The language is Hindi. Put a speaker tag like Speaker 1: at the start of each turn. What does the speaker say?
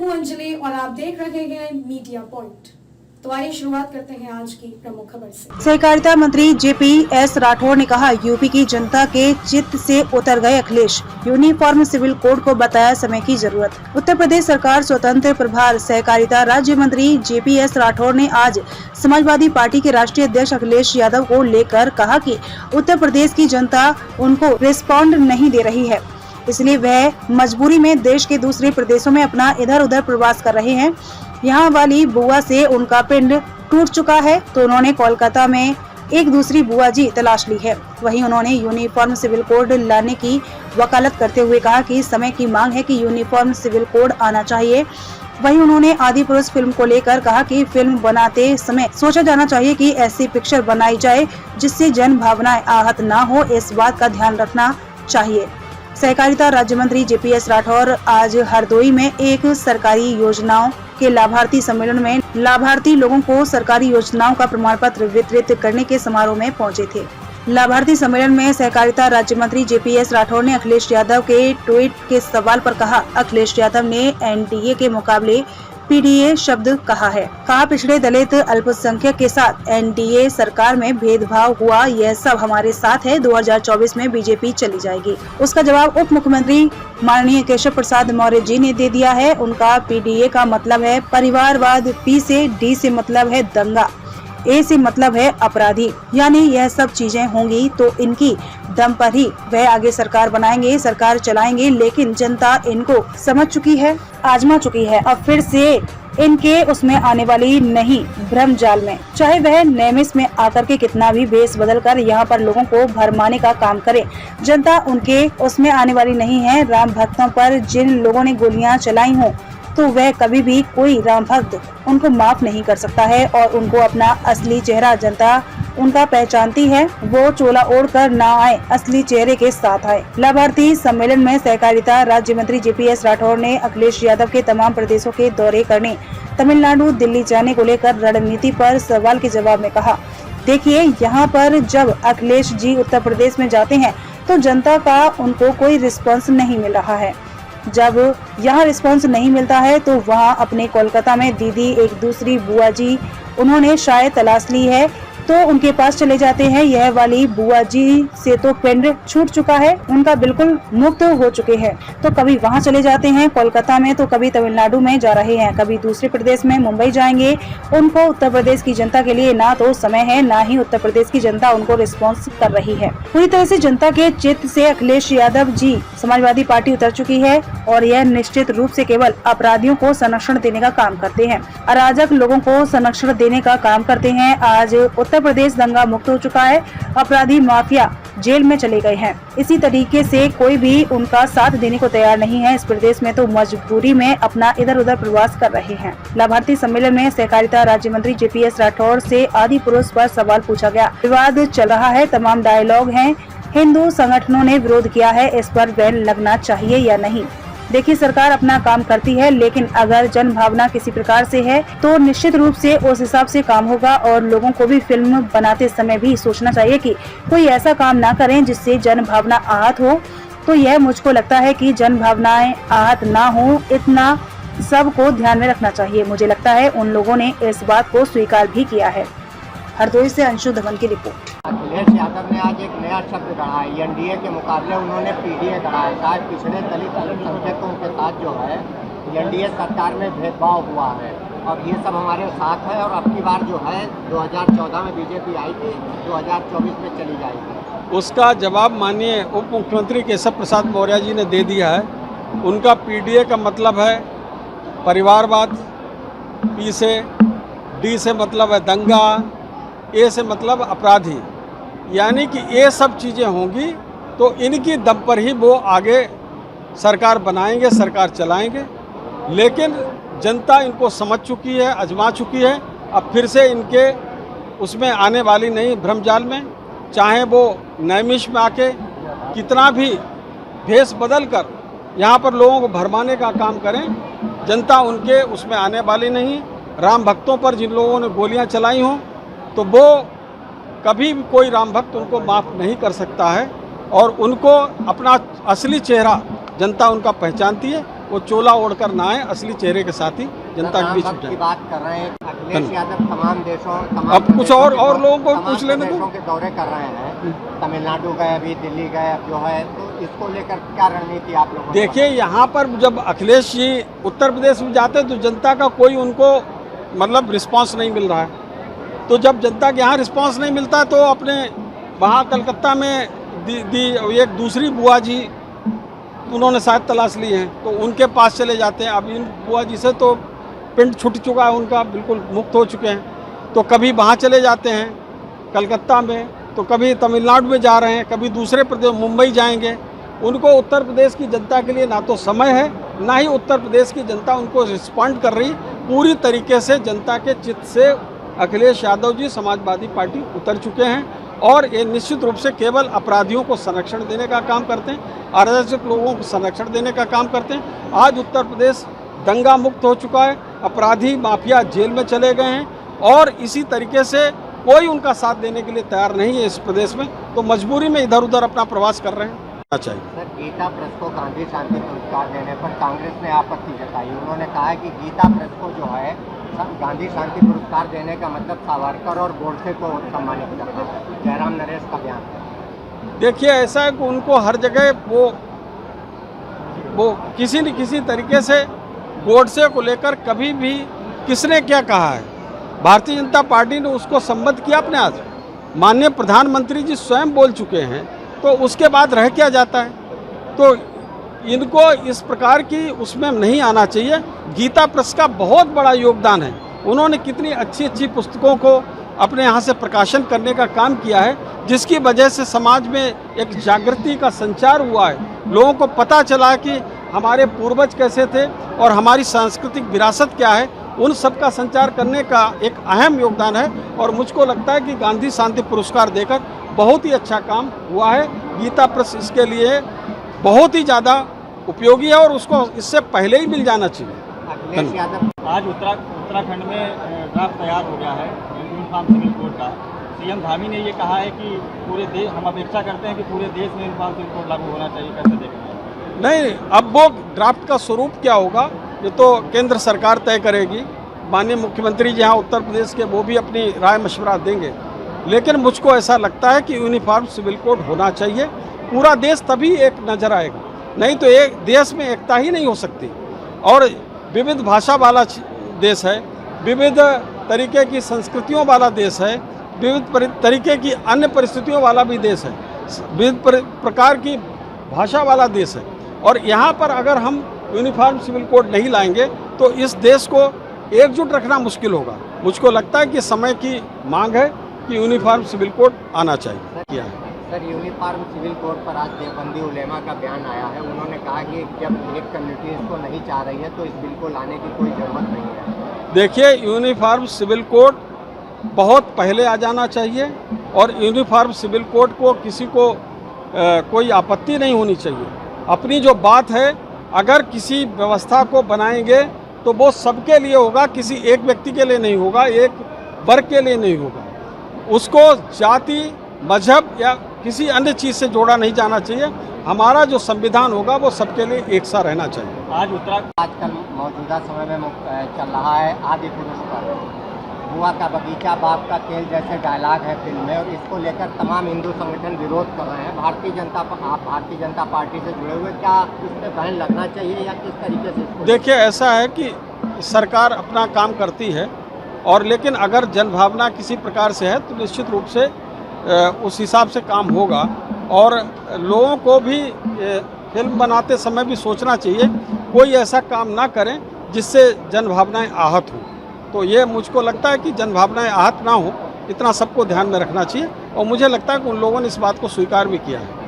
Speaker 1: हूं अंजलि और आप देख रहे हैं मीडिया पॉइंट। तो आइए शुरुआत करते हैं आज की प्रमुख खबर से।
Speaker 2: सहकारिता मंत्री JPS राठौर ने कहा, यूपी की जनता के चित्त से उतर गए अखिलेश, यूनिफॉर्म सिविल कोड को बताया समय की जरूरत। उत्तर प्रदेश सरकार स्वतंत्र प्रभार सहकारिता राज्य मंत्री JPS राठौर ने आज समाजवादी पार्टी के राष्ट्रीय अध्यक्ष अखिलेश यादव को लेकर कहा कि उत्तर प्रदेश की जनता उनको रिस्पॉन्ड नहीं दे रही है, इसलिए वह मजबूरी में देश के दूसरे प्रदेशों में अपना इधर उधर प्रवास कर रहे हैं। यहाँ वाली बुआ से उनका पिंड टूट चुका है, तो उन्होंने कोलकाता में एक दूसरी बुआ जी तलाश ली है। वहीं उन्होंने यूनिफॉर्म सिविल कोड लाने की वकालत करते हुए कहा कि समय की मांग है कि यूनिफॉर्म सिविल कोड आना चाहिए। वहीं उन्होंने आदि पुरुष फिल्म को लेकर कहा कि फिल्म बनाते समय सोचा जाना चाहिए कि ऐसी पिक्चर बनाई जाए जिससे जन भावनाएं आहत ना हो, इस बात का ध्यान रखना चाहिए। सहकारिता राज्य मंत्री JPS राठौर आज हरदोई में एक सरकारी योजनाओं के लाभार्थी सम्मेलन में लाभार्थी लोगों को सरकारी योजनाओं का प्रमाण पत्र वितरित करने के समारोह में पहुंचे थे। लाभार्थी सम्मेलन में सहकारिता राज्य मंत्री JPS राठौर ने अखिलेश यादव के ट्वीट के सवाल पर कहा, अखिलेश यादव ने NDA के मुकाबले PDA शब्द कहा है। कहा, पिछड़े दलित अल्पसंख्यक के साथ NDA सरकार में भेदभाव हुआ, यह सब हमारे साथ है। 2024 में BJP चली जाएगी। उसका जवाब उप मुख्यमंत्री माननीय केशव प्रसाद मौर्य जी ने दे दिया है। उनका PDA का मतलब है परिवारवाद, P से D से मतलब है दंगा, A से मतलब है अपराधी, यानी यह सब चीजें होंगी तो इनकी दम पर ही वह आगे सरकार बनाएंगे, सरकार चलाएंगे। लेकिन जनता इनको समझ चुकी है, आजमा चुकी है। अब फिर से इनके उसमें आने वाली नहीं, भ्रम जाल में। चाहे वह नेमिस में आकर के कितना भी भेष बदल कर यहाँ पर लोगों को भरमाने का काम करे, जनता उनके उसमें आने वाली नहीं है। राम भक्तों पर जिन लोगों ने गोलियां चलाई हों, तो वह कभी भी कोई राम भक्त उनको माफ नहीं कर सकता है और उनको अपना असली चेहरा जनता उनका पहचानती है। वो चोला ओढ़कर ना आए, असली चेहरे के साथ आए। लाभार्थी सम्मेलन में सहकारिता राज्य मंत्री JPS राठौर ने अखिलेश यादव के तमाम प्रदेशों के दौरे करने, तमिलनाडु, दिल्ली जाने को लेकर रणनीति पर सवाल के जवाब में कहा, देखिए, यहाँ पर जब अखिलेश जी उत्तर प्रदेश में जाते हैं तो जनता का उनको कोई रिस्पॉन्स नहीं मिल रहा है। जब यहाँ रिस्पांस नहीं मिलता है तो वहाँ अपने कोलकाता में दीदी एक दूसरी बुआ जी उन्होंने शायद तलाश ली है तो उनके पास चले जाते हैं। यह वाली बुआ जी से तो पिंड छूट चुका है, उनका बिल्कुल मुक्त हो चुके हैं। तो कभी वहाँ चले जाते हैं कोलकाता में, तो कभी तमिलनाडु में जा रहे हैं, कभी दूसरे प्रदेश में मुंबई जाएंगे। उनको उत्तर प्रदेश की जनता के लिए ना तो समय है, ना ही उत्तर प्रदेश की जनता उनको रिस्पॉन्स कर रही है। पूरी तरह से जनता के चित्त से अखिलेश यादव जी समाजवादी पार्टी उतर चुकी है और यह निश्चित रूप से केवल अपराधियों को संरक्षण देने का काम करते हैं, अराजक लोगों को संरक्षण देने का काम करते हैं। आज उत्तर प्रदेश दंगा मुक्त हो चुका है, अपराधी माफिया जेल में चले गए हैं। इसी तरीके से कोई भी उनका साथ देने को तैयार नहीं है। इस प्रदेश में तो मजबूरी में अपना इधर उधर प्रवास कर रहे हैं। लाभार्थी सम्मेलन में सहकारिता राज्य मंत्री JPS राठौर से आदि पुरुष पर सवाल पूछा गया। विवाद चल रहा है, तमाम डायलॉग हैं, हिंदू संगठनों ने विरोध किया है, इस पर बैन लगना चाहिए या नहीं। देखिए, सरकार अपना काम करती है, लेकिन अगर जन भावना किसी प्रकार से है तो निश्चित रूप से उस हिसाब से काम होगा और लोगों को भी फिल्म बनाते समय भी सोचना चाहिए कि कोई ऐसा काम ना करें जिससे जन भावना आहत हो। तो यह मुझको लगता है कि जन भावनाएं आहत ना हो, इतना सबको ध्यान में रखना चाहिए। मुझे लगता है उन लोगों ने इस बात को स्वीकार भी किया है। हरदोई से अंशु धवन की रिपोर्ट।
Speaker 3: अखिलेश यादव ने आज एक नया शब्द गढ़ा है, NDA के मुकाबले उन्होंने PDA गढ़ा है। शायद पिछड़े दलित अल्पसंख्यकों के साथ जो है NDA सरकार में भेदभाव हुआ है और ये सब हमारे साथ है। और अब की बार जो है 2014 में BJP आएगी, 2024 में चली जाएगी।
Speaker 4: उसका जवाब माननीय उप मुख्यमंत्री केशव प्रसाद मौर्य जी ने दे दिया है। उनका PDA का मतलब है परिवारवाद, P से D से मतलब है दंगा, A से मतलब अपराधी, यानी कि ये सब चीज़ें होंगी तो इनकी दम पर ही वो आगे सरकार बनाएंगे, सरकार चलाएंगे। लेकिन जनता इनको समझ चुकी है, आजमा चुकी है। अब फिर से इनके उसमें आने वाली नहीं, भ्रमजाल में। चाहे वो नैमिष में आके कितना भी भेष बदल कर यहाँ पर लोगों को भरमाने का काम करें, जनता उनके उसमें आने वाली नहीं। राम भक्तों पर जिन लोगों ने गोलियाँ चलाई हों तो वो कभी भी कोई राम भक्त उनको माफ़ नहीं कर सकता है और उनको अपना असली चेहरा जनता उनका पहचानती है। वो चोला ओढ़कर ना आए, असली चेहरे के साथ ही जनता के बीच
Speaker 3: वक्त
Speaker 4: में
Speaker 3: की
Speaker 4: जाए।
Speaker 3: बात कर रहे हैं, अखिलेश यादव तमाम देशों
Speaker 4: अब कुछ और लोगों को पूछ लेने दो।
Speaker 3: के दौरे कर रहे हैं, तमिलनाडु गए, अभी दिल्ली गए, अब जो है, तो इसको लेकर क्या रणनीति आप लोगों ने?
Speaker 4: देखिए, यहाँ पर जब अखिलेश जी उत्तर प्रदेश में जाते हैं तो जनता का कोई उनको मतलब रिस्पांस नहीं मिल रहा है। तो जब जनता के यहाँ रिस्पांस नहीं मिलता तो अपने वहाँ कलकत्ता में एक दूसरी बुआ जी उन्होंने शायद तलाश ली हैं, तो उनके पास चले जाते हैं। अब इन बुआ जी से तो पिंड छूट चुका है उनका, बिल्कुल मुक्त हो चुके हैं। तो कभी वहाँ चले जाते हैं कलकत्ता में, तो कभी तमिलनाडु में जा रहे हैं, कभी दूसरे प्रदेश मुंबई जाएंगे। उनको उत्तर प्रदेश की जनता के लिए ना तो समय है, ना ही उत्तर प्रदेश की जनता उनको रिस्पॉन्ड कर रही। पूरी तरीके से जनता के चित्त से अखिलेश यादव जी समाजवादी पार्टी उतर चुके हैं और ये निश्चित रूप से केवल अपराधियों को संरक्षण देने का काम करते हैं, अराजक लोगों को संरक्षण देने का काम करते हैं। आज उत्तर प्रदेश दंगा मुक्त हो चुका है, अपराधी माफिया जेल में चले गए हैं और इसी तरीके से कोई उनका साथ देने के लिए तैयार नहीं है इस प्रदेश में, तो मजबूरी में इधर उधर अपना प्रवास कर रहे हैं। चाहिए
Speaker 3: सर, गीता प्रेस को गांधी शांति पुरस्कार देने पर कांग्रेस ने आपत्ति जताई। उन्होंने कहा है कि गीता प्रेस को जो है गांधी शांति पुरस्कार देने का मतलब सावरकर और गोडसे को सम्मानित करना है। जयराम नरेश का बयान है।
Speaker 4: देखिए, ऐसा है कि उनको हर जगह वो किसी न किसी तरीके से गोडसे को लेकर कभी भी किसने क्या कहा है, भारतीय जनता पार्टी ने उसको संबद्ध किया अपने आज। माननीय प्रधानमंत्री जी स्वयं बोल चुके हैं, तो उसके बाद रह क्या जाता है। तो इनको इस प्रकार की उसमें नहीं आना चाहिए। गीता प्रेस का बहुत बड़ा योगदान है, उन्होंने कितनी अच्छी अच्छी पुस्तकों को अपने यहाँ से प्रकाशन करने का काम किया है, जिसकी वजह से समाज में एक जागृति का संचार हुआ है। लोगों को पता चला कि हमारे पूर्वज कैसे थे और हमारी सांस्कृतिक विरासत क्या है, उन सब का संचार करने का एक अहम योगदान है। और मुझको लगता है कि गांधी शांति पुरस्कार देकर बहुत ही अच्छा काम हुआ है। गीता प्रेस इसके लिए बहुत ही ज़्यादा उपयोगी है और उसको इससे पहले ही मिल जाना चाहिए।
Speaker 3: अखिलेश यादव
Speaker 5: आज उत्तराखंड में ड्राफ्ट तैयार हो गया है यूनिफॉर्म सिविल कोड का। सीएम धामी ने ये कहा है कि पूरे देश, हम अपेक्षा करते हैं कि पूरे देश में यूनिफॉर्म सिविल कोड लागू होना चाहिए। कैसे देख रहे हैं?
Speaker 4: नहीं, अब वो ड्राफ्ट का स्वरूप क्या होगा ये तो केंद्र सरकार तय करेगी। माननीय मुख्यमंत्री जी यहाँ उत्तर प्रदेश के, वो भी अपनी राय मशवरा देंगे। लेकिन मुझको ऐसा लगता है कि यूनिफॉर्म सिविल कोड होना चाहिए। पूरा देश तभी एक नज़र आएगा, नहीं तो एक देश में एकता ही नहीं हो सकती। और विविध भाषा वाला देश है, विविध तरीके की संस्कृतियों वाला देश है, विविध तरीके की अन्य परिस्थितियों वाला भी देश है, विविध प्रकार की भाषा वाला देश है। और यहाँ पर अगर हम यूनिफॉर्म सिविल कोड नहीं लाएंगे तो इस देश को एकजुट रखना मुश्किल होगा। मुझको लगता है कि समय की मांग है कि यूनिफॉर्म सिविल कोड आना चाहिए। क्या है
Speaker 3: सर, यूनिफॉर्म सिविल कोड पर आज देवबंदी उलेमा का बयान आया है। उन्होंने कहा कि जब एक कम्युनिटी इसको नहीं चाह रही है तो इस बिल को लाने की कोई ज़रूरत नहीं है।
Speaker 4: देखिए, यूनिफॉर्म सिविल कोड बहुत पहले आ जाना चाहिए और यूनिफॉर्म सिविल कोड को किसी को कोई आपत्ति नहीं होनी चाहिए। अपनी जो बात है, अगर किसी व्यवस्था को बनाएंगे तो वो सबके लिए होगा, किसी एक व्यक्ति के लिए नहीं होगा, एक वर्ग के लिए नहीं होगा। उसको जाति, मजहब या किसी अन्य चीज़ से जोड़ा नहीं जाना चाहिए। हमारा जो संविधान होगा वो सबके लिए एक सा रहना चाहिए।
Speaker 3: आजकल मौजूदा समय में चल रहा है आदि पुरुष पर बुआ का बगीचा बाप का तेल जैसे डायलॉग है फिल्म में, और इसको लेकर तमाम हिंदू संगठन विरोध कर रहे हैं। आप भारतीय जनता पार्टी से जुड़े हुए, क्या इस पर बैन लगना चाहिए या किस तरीके से?
Speaker 4: देखिए, ऐसा है कि सरकार अपना काम करती है और लेकिन अगर जनभावना किसी प्रकार से है तो निश्चित रूप से उस हिसाब से काम होगा। और लोगों को भी फिल्म बनाते समय भी सोचना चाहिए, कोई ऐसा काम ना करें जिससे जनभावनाएं आहत हों। तो ये मुझको लगता है कि जनभावनाएं आहत ना हो, इतना सबको ध्यान में रखना चाहिए। और मुझे लगता है कि उन लोगों ने इस बात को स्वीकार भी किया है।